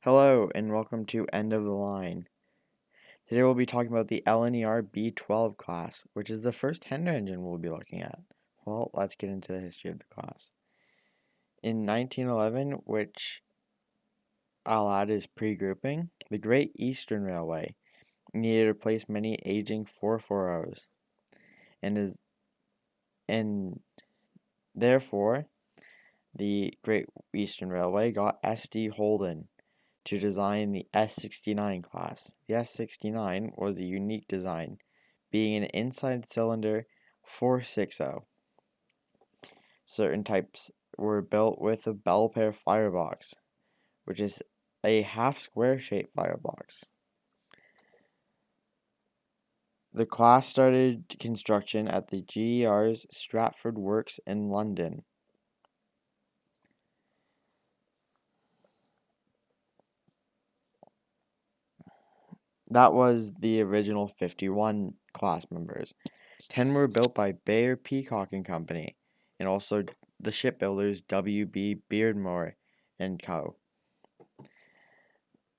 Hello and welcome to End of the Line. Today we'll be talking about the LNER B12 class, which is the first tender engine we'll be looking at. Well, let's get into the history of the class. In 1911, which I'll add is pre-grouping, the Great Eastern Railway needed to replace many aging 440s, and therefore the Great Eastern Railway got S.D. Holden to design the S69 class. The S69 was a unique design, being an inside cylinder 460. Certain types were built with a Belpaire firebox, which is a half square shaped firebox. The class started construction at the GER's Stratford Works in London. That was the original 51 class members. 10 were built by Bayer Peacock and Company, and also the shipbuilders W.B. Beardmore and Co.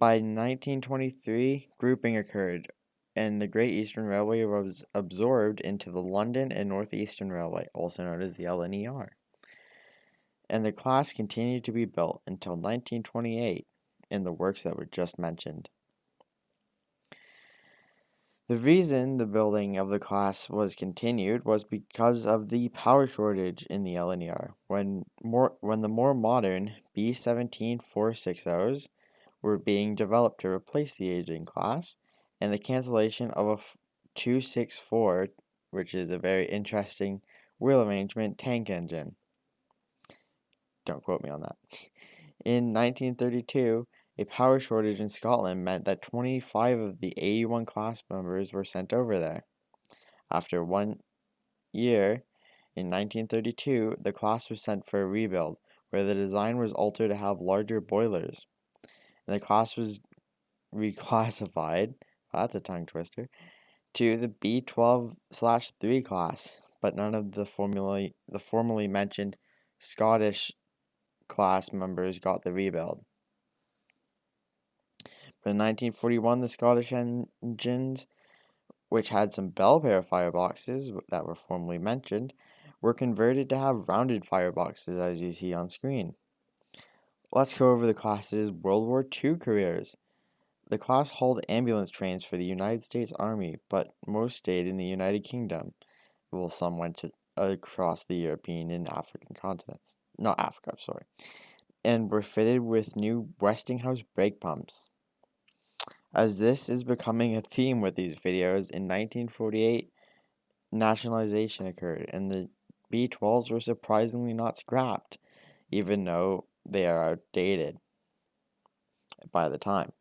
By 1923, grouping occurred, and the Great Eastern Railway was absorbed into the London and North Eastern Railway, also known as the LNER. And the class continued to be built until 1928 in the works that were just mentioned. The reason the building of the class was continued was because of the power shortage in the LNER, when the more modern B-17 460s were being developed to replace the aging class, and the cancellation of a 264, which is a very interesting wheel arrangement tank engine. Don't quote me on that. In 1932, a power shortage in Scotland meant that 25 of the 81 class members were sent over there. After 1 year, in 1932, the class was sent for a rebuild, where the design was altered to have larger boilers. And the class was reclassified, that's a tongue twister, to the B12/3 class, but none of the formerly mentioned Scottish class members got the rebuild. But in 1941, the Scottish engines, which had some Belpaire fireboxes that were formerly mentioned, were converted to have rounded fireboxes as you see on screen. Let's go over the class's World War II careers. The class hauled ambulance trains for the United States Army, but most stayed in the United Kingdom. Well, some went across the European and African continents. Not Africa, sorry. And were fitted with new Westinghouse brake pumps. As this is becoming a theme with these videos, in 1948, nationalization occurred, and the B12s were surprisingly not scrapped, even though they are outdated by the time,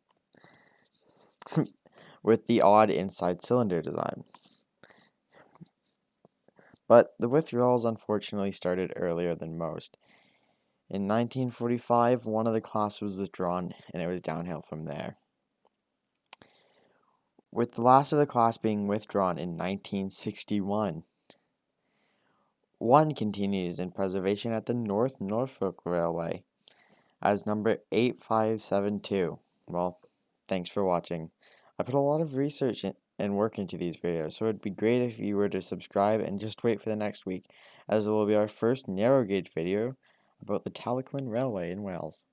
with the odd inside cylinder design. But the withdrawals unfortunately started earlier than most. In 1945, one of the class was withdrawn, and it was downhill from there. With the last of the class being withdrawn in 1961. One continues in preservation at the North Norfolk Railway as number 8572. Well, thanks for watching. I put a lot of research and work into these videos, so it'd be great if you were to subscribe and just wait for the next week, as it will be our first narrow gauge video about the Talyllyn Railway in Wales.